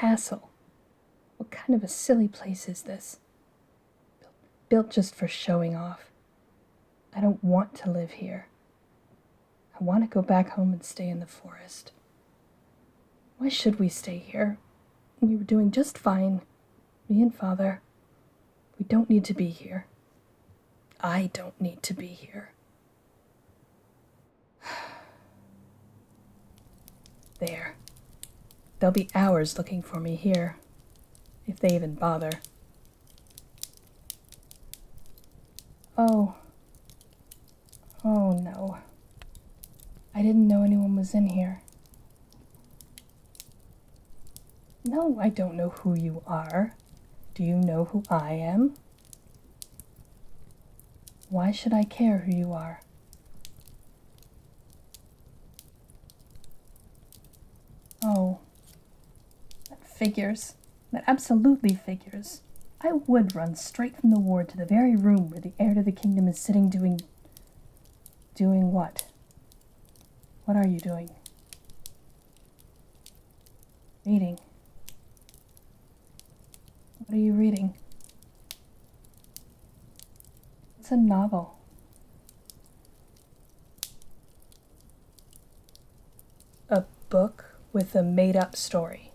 castle. What kind of a silly place is this? Built just for showing off. I don't want to live here. I want to go back home and stay in the forest. Why should we stay here? We were doing just fine. Me and Father. We don't need to be here. I don't need to be here. There. They'll be hours looking for me here, if they even bother. Oh. Oh no. I didn't know anyone was in here. No, I don't know who you are. Do you know who I am? Why should I care who you are? Oh, that figures. That absolutely figures. I would run straight from the ward to the very room where the heir to the kingdom is sitting doing what? What are you doing? Reading. What are you reading? It's a novel. A book with a made-up story.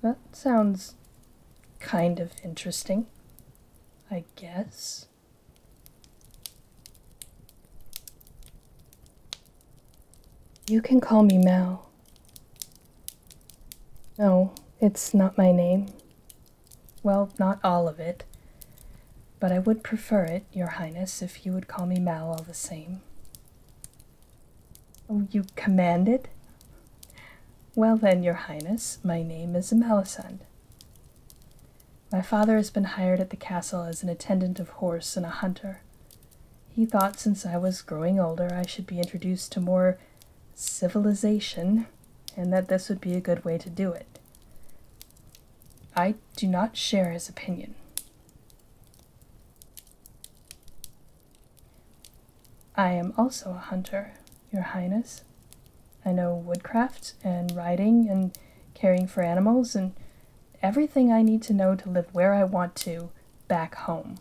That sounds kind of interesting, I guess. You can call me Mal. No, it's not my name. Well, not all of it. But I would prefer it, Your Highness, if you would call me Mal all the same. Oh, you command it? Well then, Your Highness, my name is Melisande. My father has been hired at the castle as an attendant of horse and a hunter. He thought since I was growing older I should be introduced to more civilization, and that this would be a good way to do it. I do not share his opinion. I am also a hunter, Your Highness. I know woodcraft and riding and caring for animals and everything I need to know to live where I want to back home.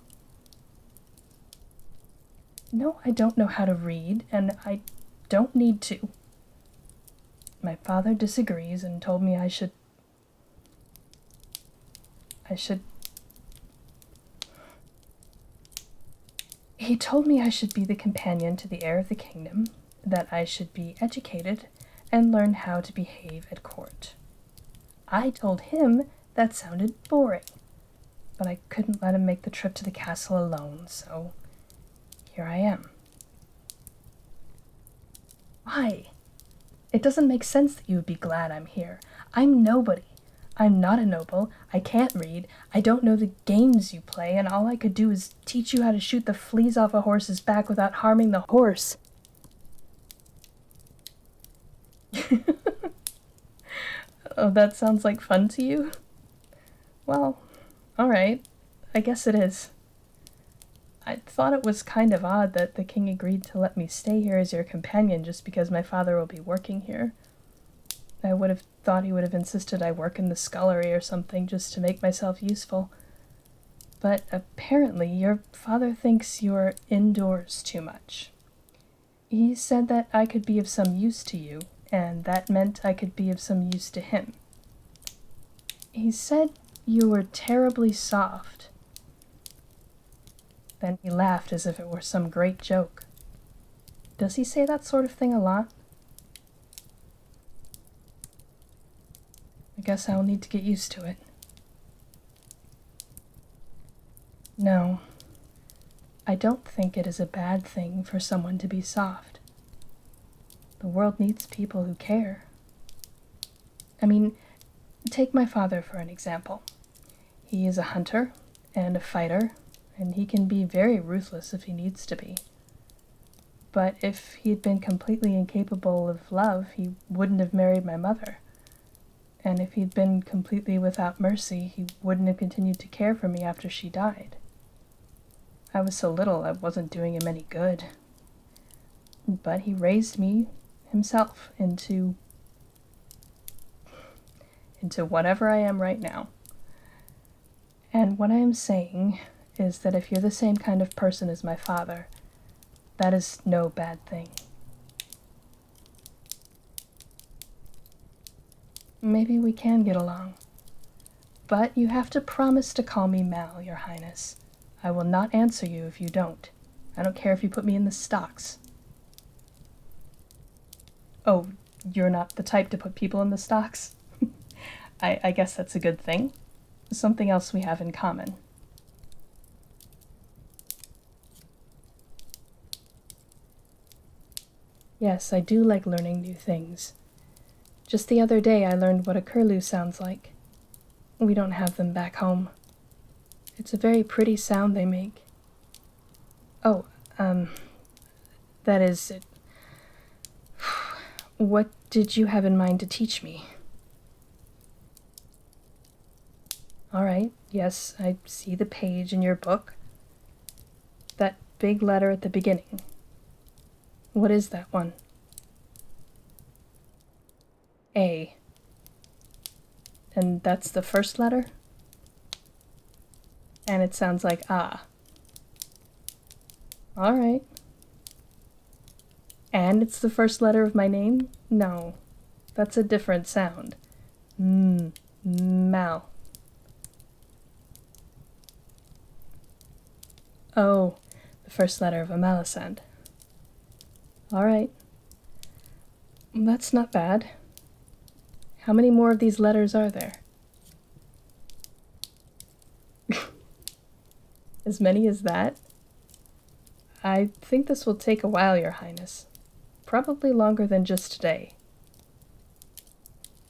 No, I don't know how to read, and I don't need to. My father disagrees and told me I should He told me I should be the companion to the heir of the kingdom, that I should be educated and learn how to behave at court. I told him that sounded boring, but I couldn't let him make the trip to the castle alone, so here I am. Why? It doesn't make sense that you would be glad I'm here. I'm nobody. I'm not a noble. I can't read. I don't know the games you play, and all I could do is teach you how to shoot the fleas off a horse's back without harming the horse. Oh, that sounds like fun to you? Well, alright. I guess it is. I thought it was kind of odd that the king agreed to let me stay here as your companion just because my father will be working here. I would have thought he would have insisted I work in the scullery or something just to make myself useful. But apparently your father thinks you're indoors too much. He said that I could be of some use to you, and that meant I could be of some use to him. He said you were terribly soft. Then he laughed as if it were some great joke. Does he say that sort of thing a lot? I guess I'll need to get used to it. No, I don't think it is a bad thing for someone to be soft. The world needs people who care. I mean, take my father for an example. He is a hunter and a fighter, and he can be very ruthless if he needs to be. But if he'd been completely incapable of love, he wouldn't have married my mother. And if he'd been completely without mercy, he wouldn't have continued to care for me after she died. I was so little I wasn't doing him any good. But he raised me himself into into whatever I am right now. And what I am saying is that if you're the same kind of person as my father, that is no bad thing. Maybe we can get along. But you have to promise to call me Mal, Your Highness. I will not answer you if you don't. I don't care if you put me in the stocks. Oh, you're not the type to put people in the stocks? I guess that's a good thing. Something else we have in common. Yes, I do like learning new things. Just the other day I learned what a curlew sounds like. We don't have them back home. It's a very pretty sound they make. Oh, that is it. What did you have in mind to teach me? All right, yes, I see the page in your book. That big letter at the beginning. What is that one? A. And that's the first letter? And it sounds like ah. All right. And it's the first letter of my name? No, that's a different sound. Mal. Oh, the first letter of a Malisand. All right. That's not bad. How many more of these letters are there? As many as that? I think this will take a while, Your Highness. Probably longer than just today.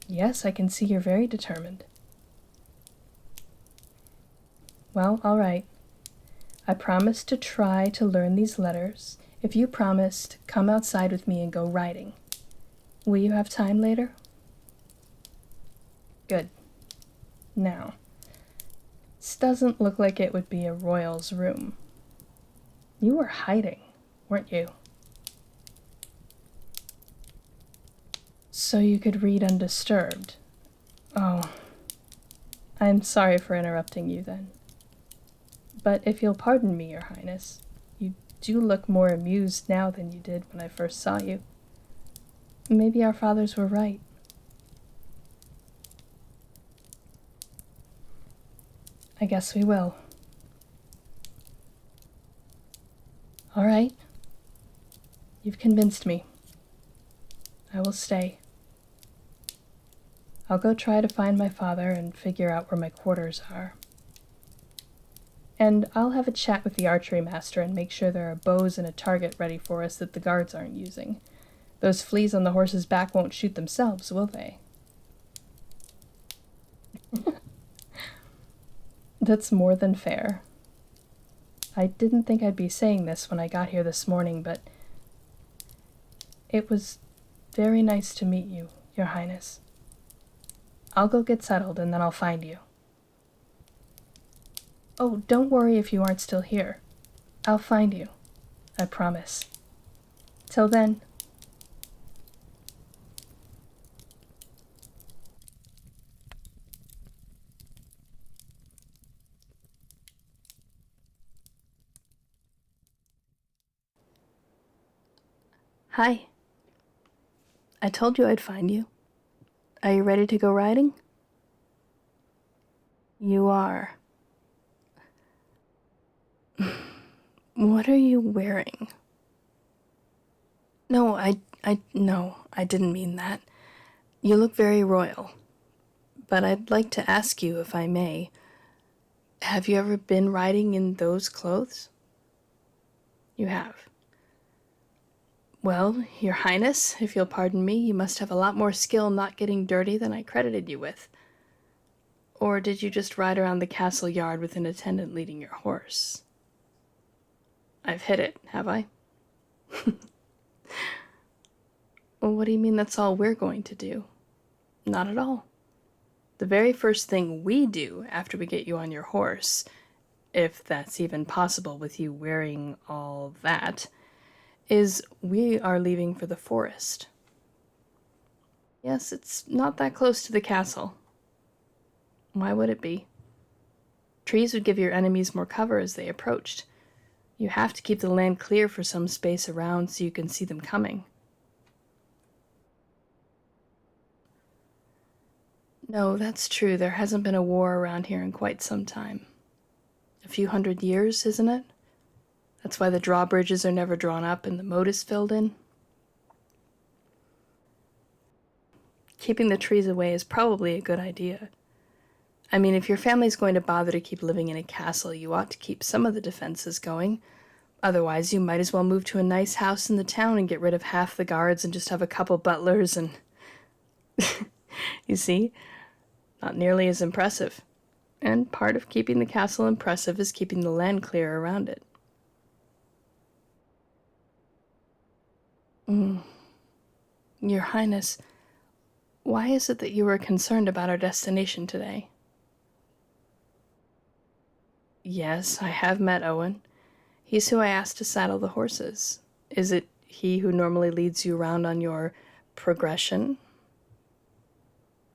Yes, I can see you're very determined. Well, all right. I promised to try to learn these letters if you promise to come outside with me and go riding. Will you have time later? Good. Now, this doesn't look like it would be a royal's room. You were hiding, weren't you? So you could read undisturbed. Oh, I'm sorry for interrupting you then. But if you'll pardon me, Your Highness, you do look more amused now than you did when I first saw you. Maybe our fathers were right. I guess we will. All right. You've convinced me. I will stay. I'll go try to find my father and figure out where my quarters are. And I'll have a chat with the archery master and make sure there are bows and a target ready for us that the guards aren't using. Those fleas on the horse's back won't shoot themselves, will they? That's more than fair. I didn't think I'd be saying this when I got here this morning, but it was very nice to meet you, Your Highness. I'll go get settled and then I'll find you. Oh, don't worry if you aren't still here. I'll find you. I promise. Till then. Hi. I told you I'd find you. Are you ready to go riding? You are. What are you wearing? No, I didn't mean that. You look very royal. But I'd like to ask you, if I may, have you ever been riding in those clothes? You have. Well, Your Highness, if you'll pardon me, you must have a lot more skill not getting dirty than I credited you with. Or did you just ride around the castle yard with an attendant leading your horse? I've hit it, have I? Well, what do you mean that's all we're going to do? Not at all. The very first thing we do after we get you on your horse, if that's even possible with you wearing all that, is we are leaving for the forest. Yes, it's not that close to the castle. Why would it be? Trees would give your enemies more cover as they approached. You have to keep the land clear for some space around so you can see them coming. No, that's true. There hasn't been a war around here in quite some time. A few 100 years, isn't it? That's why the drawbridges are never drawn up and the moat is filled in. Keeping the trees away is probably a good idea. I mean, if your family's going to bother to keep living in a castle, you ought to keep some of the defenses going. Otherwise, you might as well move to a nice house in the town and get rid of half the guards and just have a couple butlers and... You see? Not nearly as impressive. And part of keeping the castle impressive is keeping the land clear around it. Your Highness, why is it that you were concerned about our destination today? Yes, I have met Owen. He's who I asked to saddle the horses. Is it he who normally leads you around on your progression?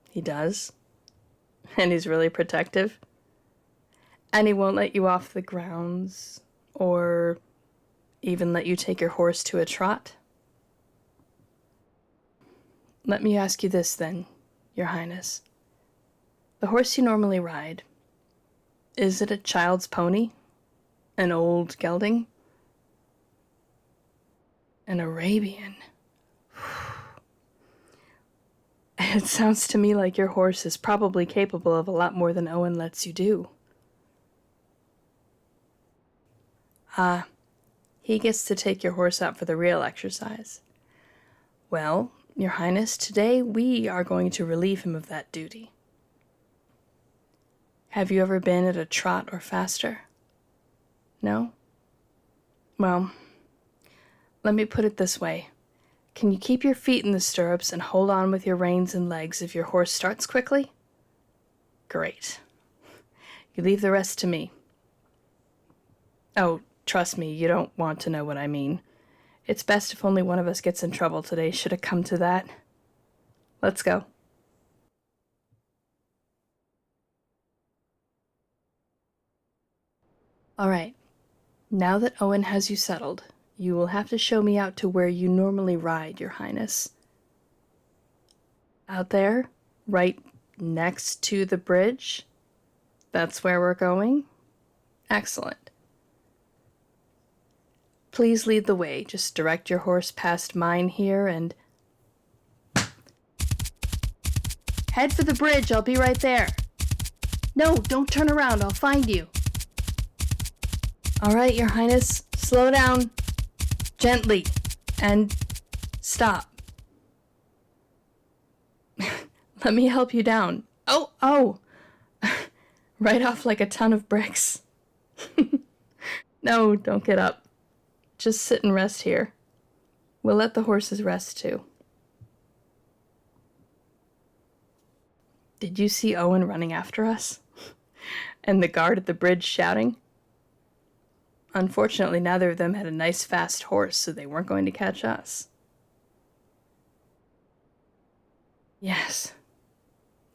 He does. And he's really protective. And he won't let you off the grounds, or even let you take your horse to a trot? Let me ask you this then, Your Highness. The horse you normally ride, is it a child's pony? An old gelding? An Arabian? It sounds to me like your horse is probably capable of a lot more than Owen lets you do. Ah, he gets to take your horse out for the real exercise. Well, Your Highness, today we are going to relieve him of that duty. Have you ever been at a trot or faster? No? Well, let me put it this way. Can you keep your feet in the stirrups and hold on with your reins and legs if your horse starts quickly? Great. You leave the rest to me. Oh, trust me, you don't want to know what I mean. It's best if only one of us gets in trouble today, should it come to that. Let's go. All right. Now that Owen has you settled, you will have to show me out to where you normally ride, Your Highness. Out there, right next to the bridge? That's where we're going? Excellent. Please lead the way. Just direct your horse past mine here and... Head for the bridge, I'll be right there. No, don't turn around, I'll find you. All right, Your Highness, slow down. Gently. And stop. Let me help you down. Oh! Right off like a ton of bricks. No, don't get up. Just sit and rest here. We'll let the horses rest too. Did you see Owen running after us? And the guard at the bridge shouting? Unfortunately, neither of them had a nice fast horse, so they weren't going to catch us. Yes.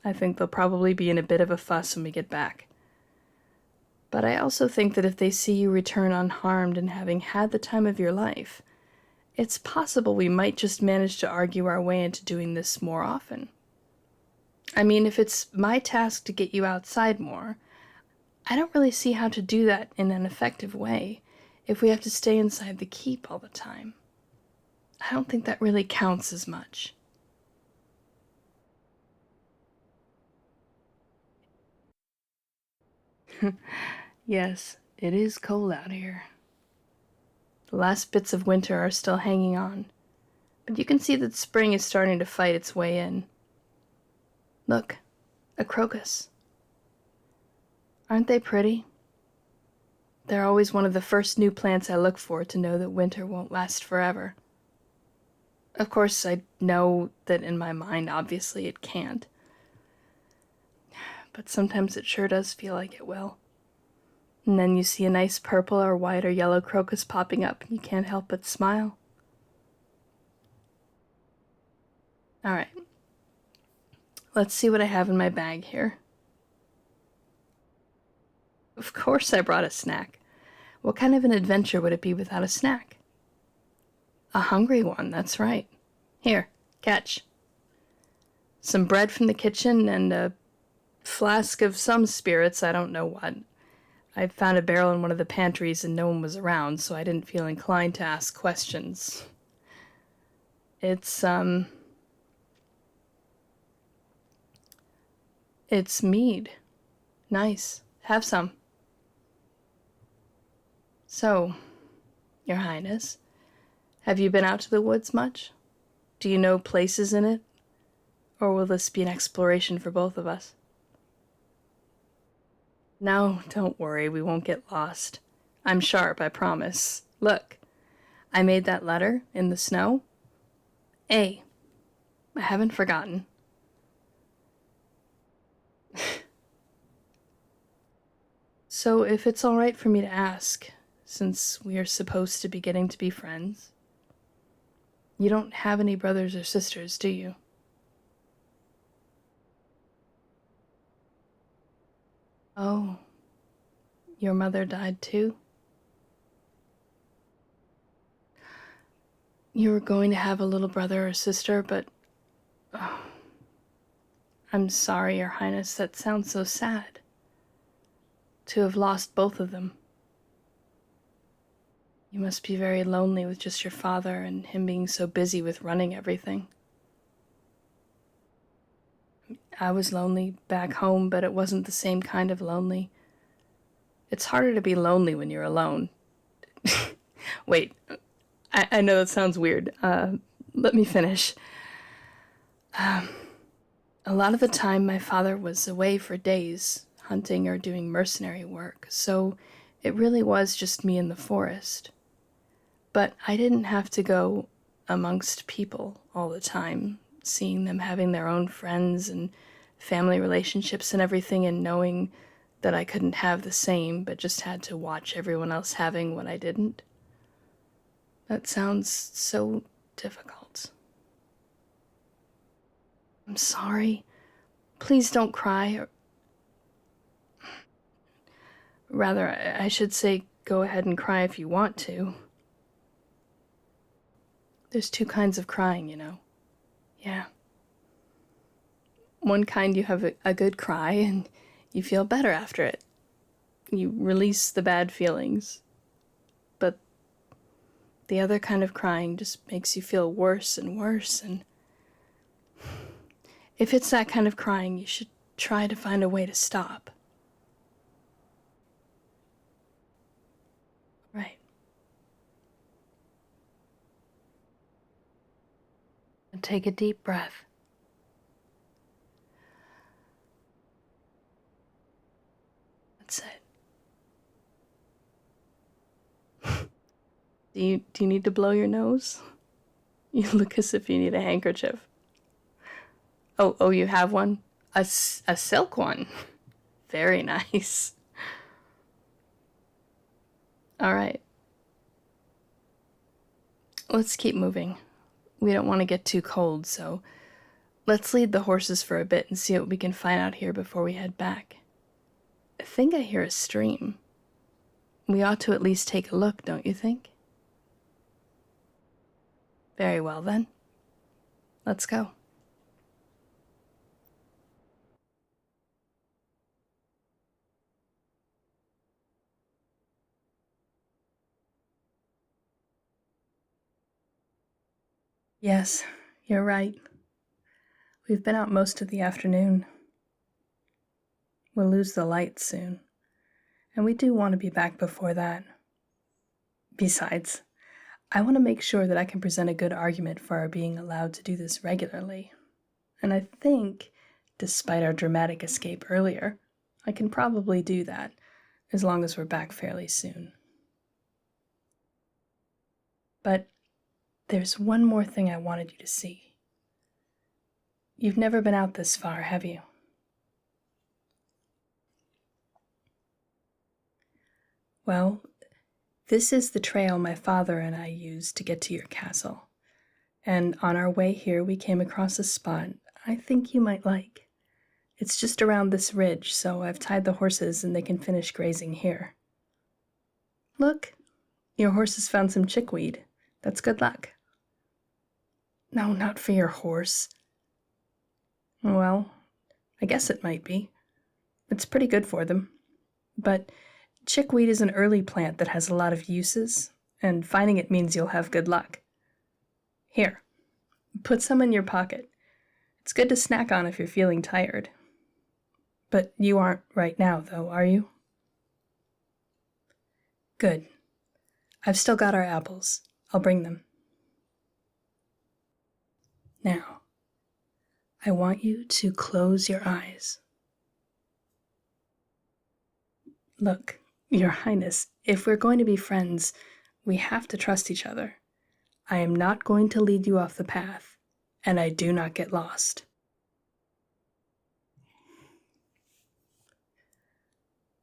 I think they'll probably be in a bit of a fuss when we get back. But I also think that if they see you return unharmed and having had the time of your life, it's possible we might just manage to argue our way into doing this more often. I mean, if it's my task to get you outside more, I don't really see how to do that in an effective way if we have to stay inside the keep all the time. I don't think that really counts as much. Yes, it is cold out here. The last bits of winter are still hanging on, but you can see that spring is starting to fight its way in. Look, a crocus. Aren't they pretty? They're always one of the first new plants I look for to know that winter won't last forever. Of course, I know that in my mind, obviously, it can't. But sometimes it sure does feel like it will. And then you see a nice purple or white or yellow crocus popping up, and you can't help but smile. All right. Let's see what I have in my bag here. Of course I brought a snack. What kind of an adventure would it be without a snack? A hungry one, that's right. Here, catch. Some bread from the kitchen and a flask of some spirits, I don't know what. I found a barrel in one of the pantries and no one was around, so I didn't feel inclined to ask questions. It's mead. Nice. Have some. So, Your Highness, have you been out to the woods much? Do you know places in it? Or will this be an exploration for both of us? No, don't worry, we won't get lost. I'm sharp, I promise. Look, I made that letter in the snow. A. I haven't forgotten. So, if it's all right for me to ask, since we are supposed to be getting to be friends, you don't have any brothers or sisters, do you? Oh, your mother died too? You were going to have a little brother or sister, but... Oh, I'm sorry, Your Highness, that sounds so sad. To have lost both of them. You must be very lonely with just your father and him being so busy with running everything. I was lonely back home, but it wasn't the same kind of lonely. It's harder to be lonely when you're alone. Wait, I know that sounds weird. Let me finish. A lot of the time, my father was away for days, hunting or doing mercenary work, so it really was just me in the forest. But I didn't have to go amongst people all the time, seeing them having their own friends and family relationships and everything, and knowing that I couldn't have the same, but just had to watch everyone else having what I didn't. That sounds so difficult. I'm sorry. Please don't cry. Or rather, I should say go ahead and cry if you want to. There's two kinds of crying, you know. Yeah. One kind you have a good cry and you feel better after it. You release the bad feelings. But the other kind of crying just makes you feel worse and worse, and if it's that kind of crying, you should try to find a way to stop. Right. And take a deep breath. That's it. Do you need to blow your nose? You look as if you need a handkerchief. Oh, you have one? A silk one. Very nice. All right. Let's keep moving. We don't want to get too cold, so let's lead the horses for a bit and see what we can find out here before we head back. I think I hear a stream. We ought to at least take a look, don't you think? Very well, then. Let's go. Yes, you're right. We've been out most of the afternoon. We'll lose the light soon, and we do want to be back before that. Besides, I want to make sure that I can present a good argument for our being allowed to do this regularly. And I think, despite our dramatic escape earlier, I can probably do that, as long as we're back fairly soon. But there's one more thing I wanted you to see. You've never been out this far, have you? Well, this is the trail my father and I used to get to your castle. And on our way here, we came across a spot I think you might like. It's just around this ridge, so I've tied the horses and they can finish grazing here. Look, your horse has found some chickweed. That's good luck. No, not for your horse. Well, I guess it might be. It's pretty good for them. But chickweed is an early plant that has a lot of uses, and finding it means you'll have good luck. Here, put some in your pocket. It's good to snack on if you're feeling tired. But you aren't right now, though, are you? Good. I've still got our apples. I'll bring them. Now, I want you to close your eyes. Look, Your Highness, if we're going to be friends, we have to trust each other. I am not going to lead you off the path, and I do not get lost.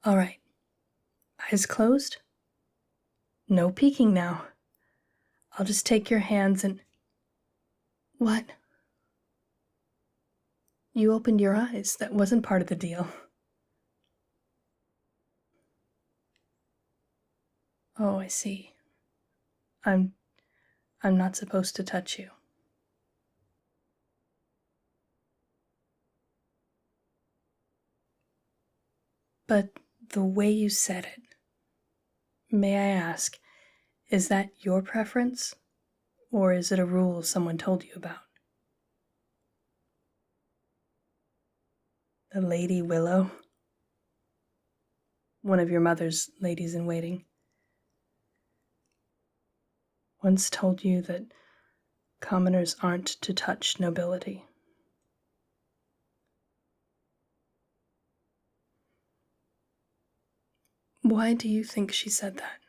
All right. Eyes closed? No peeking now. I'll just take your hands and... What? You opened your eyes. That wasn't part of the deal. Oh, I see. I'm not supposed to touch you. But the way you said it, may I ask, is that your preference, or is it a rule someone told you about? The Lady Willow? One of your mother's ladies-in-waiting. Once told you that commoners aren't to touch nobility. Why do you think she said that?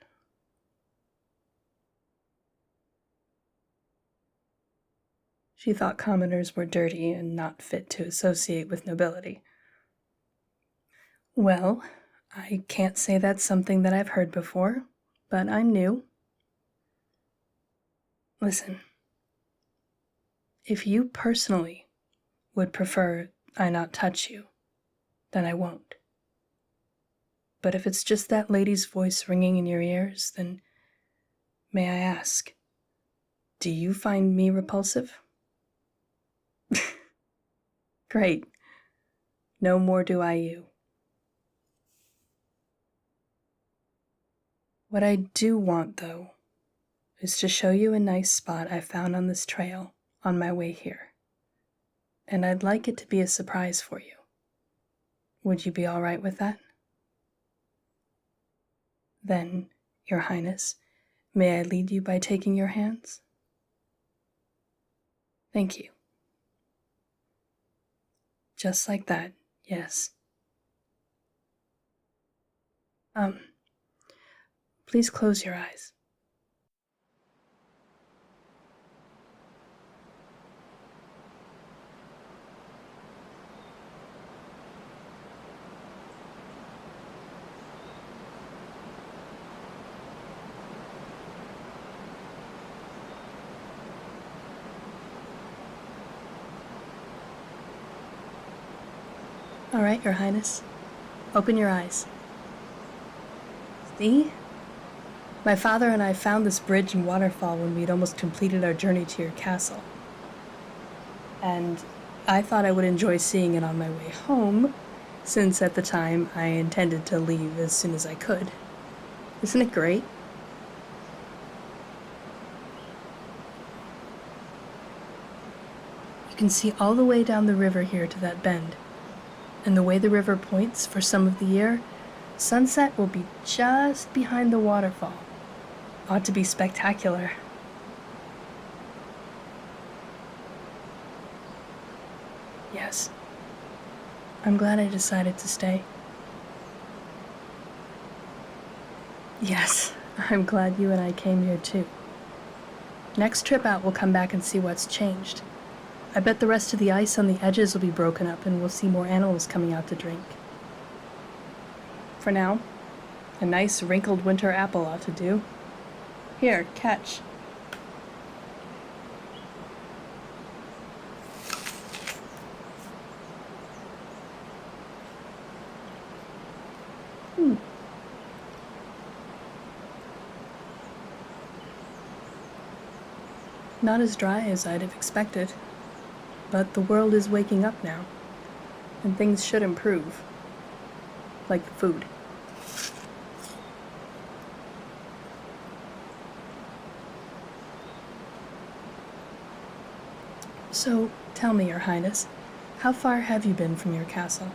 She thought commoners were dirty and not fit to associate with nobility. Well, I can't say that's something that I've heard before, but I'm new. Listen, if you personally would prefer I not touch you, then I won't. But if it's just that lady's voice ringing in your ears, then may I ask, do you find me repulsive? Great. No more do I you. What I do want, though, is to show you a nice spot I found on this trail on my way here. And I'd like it to be a surprise for you. Would you be all right with that? Then, Your Highness, may I lead you by taking your hands? Thank you. Just like that, yes. Please close your eyes. All right, Your Highness. Open your eyes. See? My father and I found this bridge and waterfall when we'd almost completed our journey to your castle. And I thought I would enjoy seeing it on my way home, since at the time I intended to leave as soon as I could. Isn't it great? You can see all the way down the river here to that bend. And the way the river points for some of the year, sunset will be just behind the waterfall. Ought to be spectacular. Yes. I'm glad I decided to stay. Yes, I'm glad you and I came here too. Next trip out, we'll come back and see what's changed. I bet the rest of the ice on the edges will be broken up and we'll see more animals coming out to drink. For now, a nice wrinkled winter apple ought to do. Here, catch. Not as dry as I'd have expected, but the world is waking up now, and things should improve. Like the food. So, tell me, Your Highness, how far have you been from your castle?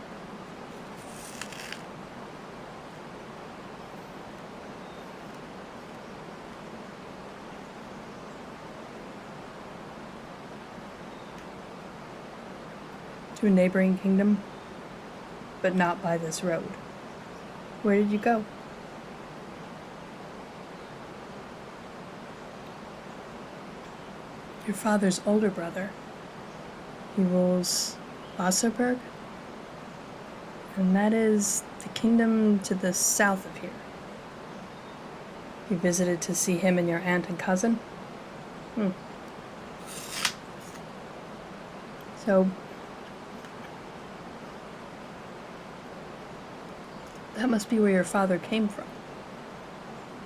To a neighboring kingdom, but not by this road. Where did you go? Your father's older brother. He rules Wasserburg, and that is the kingdom to the south of here. You visited to see him and your aunt and cousin? So, that must be where your father came from.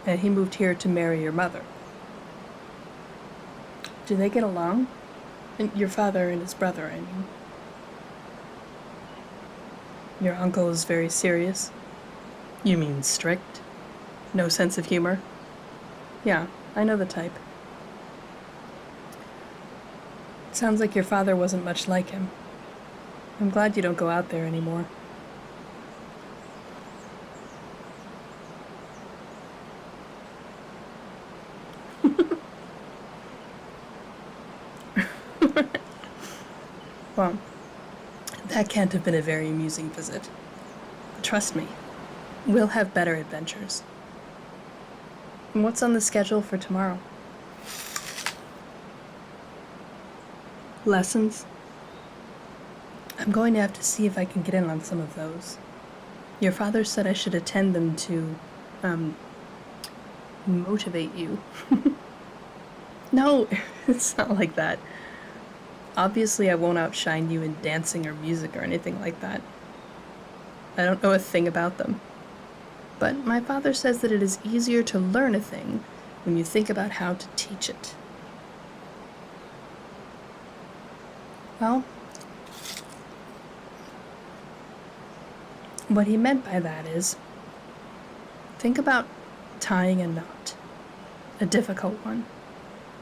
And he moved here to marry your mother. Do they get along? Your father and his brother, I mean. Your uncle is very serious? You mean strict? No sense of humor? Yeah, I know the type. It sounds like your father wasn't much like him. I'm glad you don't go out there anymore. Well, that can't have been a very amusing visit. But trust me, we'll have better adventures. And what's on the schedule for tomorrow? Lessons? I'm going to have to see if I can get in on some of those. Your father said I should attend them to, motivate you. No, it's not like that. Obviously, I won't outshine you in dancing or music or anything like that. I don't know a thing about them. But my father says that it is easier to learn a thing when you think about how to teach it. Well, what he meant by that is, think about tying a knot. A difficult one.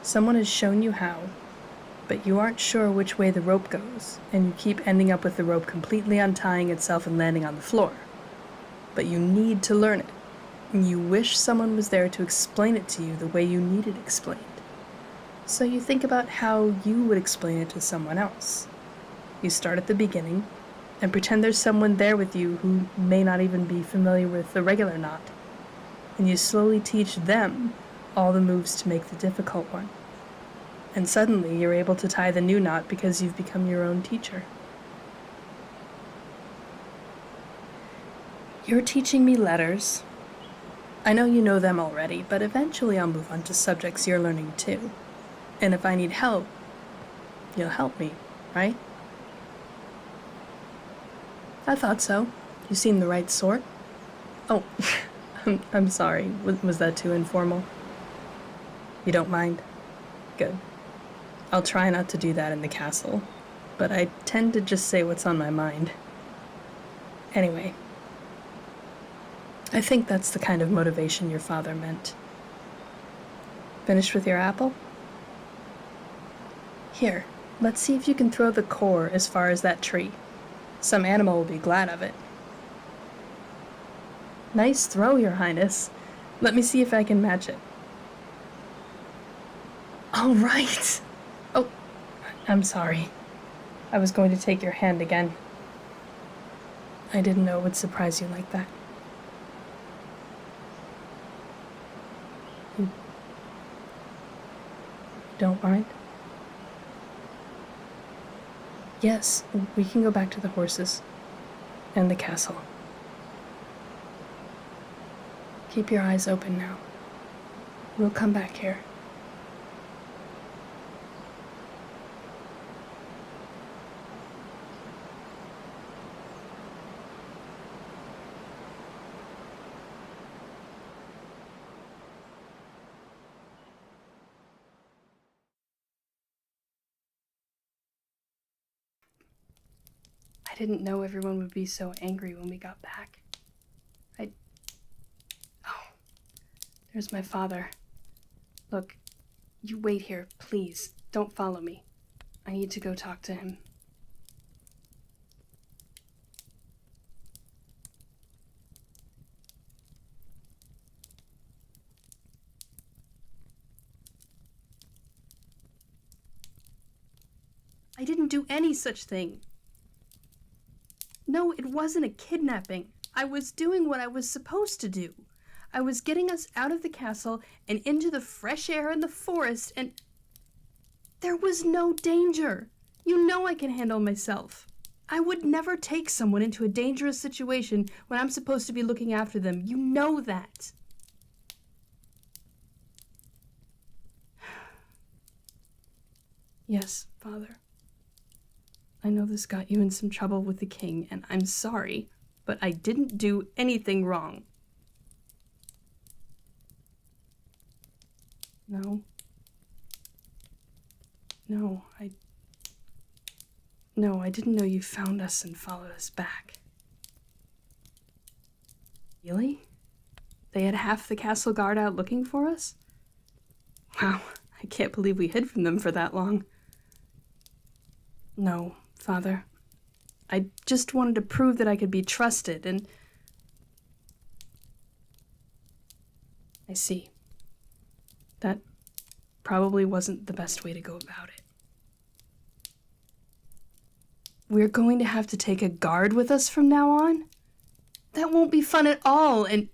Someone has shown you how, but you aren't sure which way the rope goes, and you keep ending up with the rope completely untying itself and landing on the floor. But you need to learn it, and you wish someone was there to explain it to you the way you need it explained. So you think about how you would explain it to someone else. You start at the beginning, and pretend there's someone there with you who may not even be familiar with the regular knot, and you slowly teach them all the moves to make the difficult one. And suddenly you're able to tie the new knot because you've become your own teacher. You're teaching me letters. I know you know them already, but eventually I'll move on to subjects you're learning too. And if I need help, you'll help me, right? I thought so. You seem the right sort. Oh, I'm sorry. Was that too informal? You don't mind? Good. I'll try not to do that in the castle, but I tend to just say what's on my mind. Anyway, I think that's the kind of motivation your father meant. Finished with your apple? Here, let's see if you can throw the core as far as that tree. Some animal will be glad of it. Nice throw, Your Highness. Let me see if I can match it. All right. Oh, I'm sorry. I was going to take your hand again. I didn't know it would surprise you like that. You don't mind? Yes, we can go back to the horses and the castle. Keep your eyes open now. We'll come back here. didn't know everyone would be so angry when we got back. Oh, there's my father. Look, you wait here, please. Don't follow me. I need to go talk to him. I didn't do any such thing. No, it wasn't a kidnapping. I was doing what I was supposed to do. I was getting us out of the castle and into the fresh air in the forest, and there was no danger. You know I can handle myself. I would never take someone into a dangerous situation when I'm supposed to be looking after them. You know that. Yes, Father. I know this got you in some trouble with the king, and I'm sorry, but I didn't do anything wrong. No, I didn't know you found us and followed us back. Really? They had half the castle guard out looking for us? Wow, I can't believe we hid from them for that long. No, Father. I just wanted to prove that I could be trusted, and... I see. That probably wasn't the best way to go about it. We're going to have to take a guard with us from now on? That won't be fun at all, and...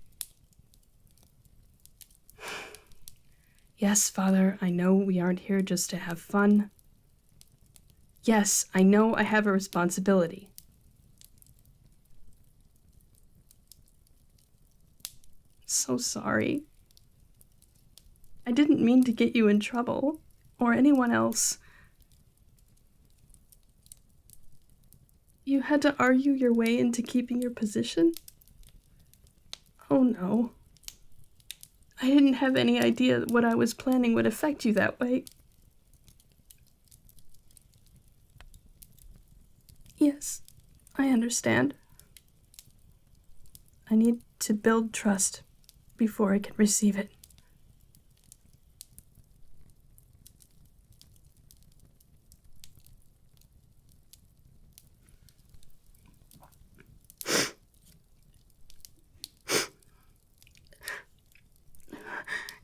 Yes, Father, I know we aren't here just to have fun. Yes, I know I have a responsibility. So sorry. I didn't mean to get you in trouble, or anyone else. You had to argue your way into keeping your position? Oh no. I didn't have any idea what I was planning would affect you that way. Yes, I understand. I need to build trust before I can receive it.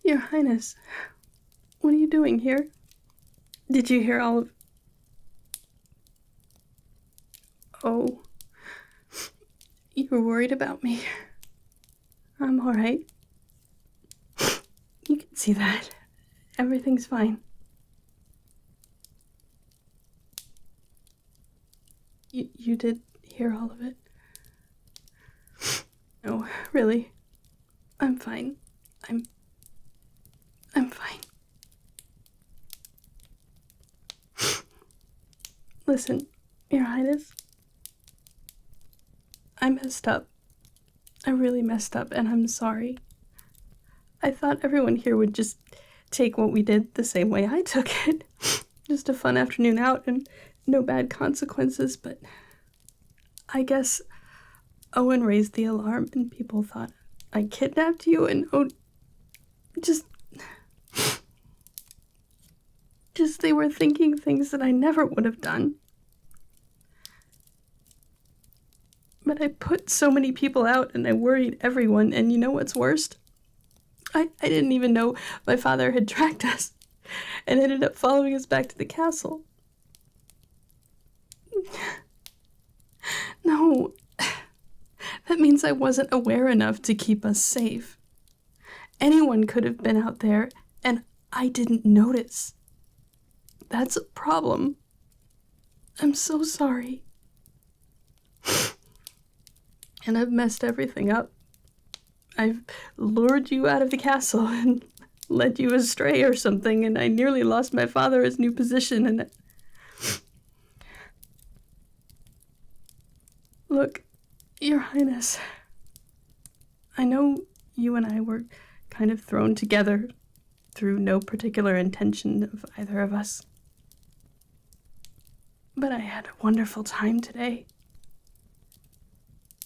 Your Highness, what are you doing here? Did you hear all of... Oh, you were worried about me. I'm alright. You can see that. Everything's fine. You did hear all of it? No, really. I'm fine. I'm fine. Listen, Your Highness. I messed up. I really messed up, and I'm sorry. I thought everyone here would just take what we did the same way I took it. Just a fun afternoon out and no bad consequences, but I guess Owen raised the alarm and people thought I kidnapped you, and just they were thinking things that I never would have done. But I put so many people out and I worried everyone, and you know what's worst? I didn't even know my father had tracked us and ended up following us back to the castle. No, that means I wasn't aware enough to keep us safe. Anyone could have been out there, and I didn't notice. That's a problem. I'm so sorry. And I've messed everything up. I've lured you out of the castle and led you astray or something, and I nearly lost my father his new position, and... Look, Your Highness, I know you and I were kind of thrown together through no particular intention of either of us. But I had a wonderful time today.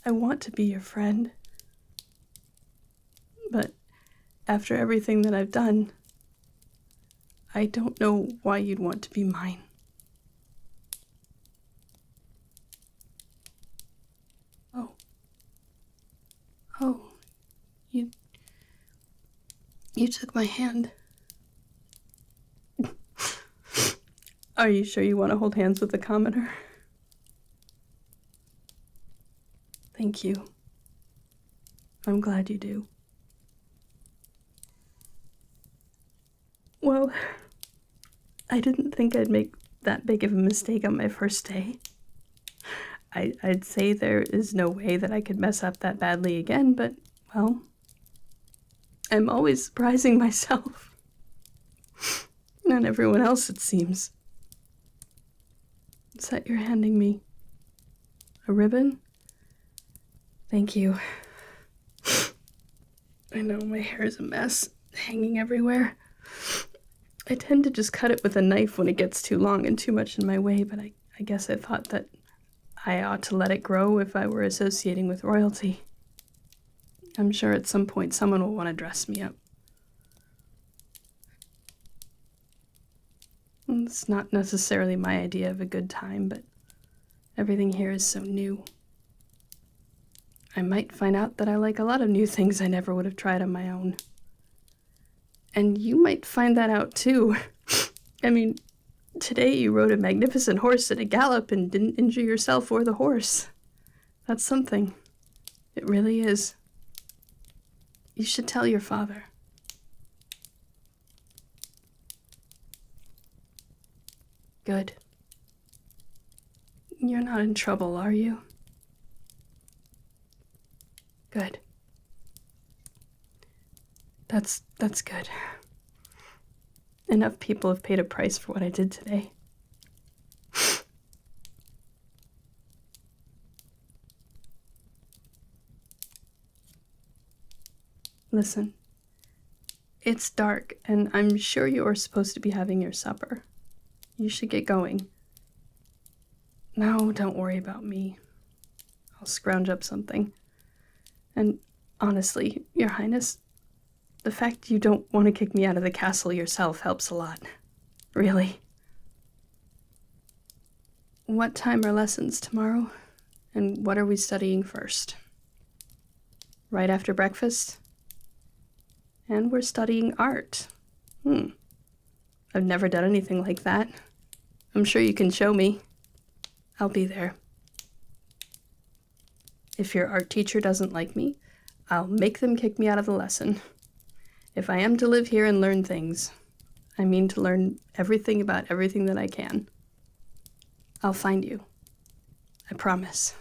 I want to be your friend. But after everything that I've done, I don't know why you'd want to be mine. Oh, you took my hand. Are you sure you want to hold hands with the commoner? Thank you. I'm glad you do. Well, I didn't think I'd make that big of a mistake on my first day. I'd say there is no way that I could mess up that badly again, but, well, I'm always surprising myself. And everyone else, it seems. What's that you're handing me? A ribbon? Thank you. I know my hair is a mess, hanging everywhere. I tend to just cut it with a knife when it gets too long and too much in my way, but I guess I thought that I ought to let it grow if I were associating with royalty. I'm sure at some point someone will want to dress me up. It's not necessarily my idea of a good time, but everything here is so new. I might find out that I like a lot of new things I never would have tried on my own. And you might find that out too. I mean, today you rode a magnificent horse at a gallop and didn't injure yourself or the horse. That's something. It really is. You should tell your father. Good. You're not in trouble, are you? Good. That's good. Enough people have paid a price for what I did today. Listen, it's dark, and I'm sure you're supposed to be having your supper. You should get going. No, don't worry about me. I'll scrounge up something. And honestly, Your Highness, the fact you don't want to kick me out of the castle yourself helps a lot. Really. What time are lessons tomorrow? And what are we studying first? Right after breakfast? And we're studying art. I've never done anything like that. I'm sure you can show me. I'll be there. If your art teacher doesn't like me, I'll make them kick me out of the lesson. If I am to live here and learn things, I mean to learn everything about everything that I can. I'll find you. I promise.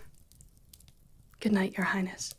Good night, Your Highness.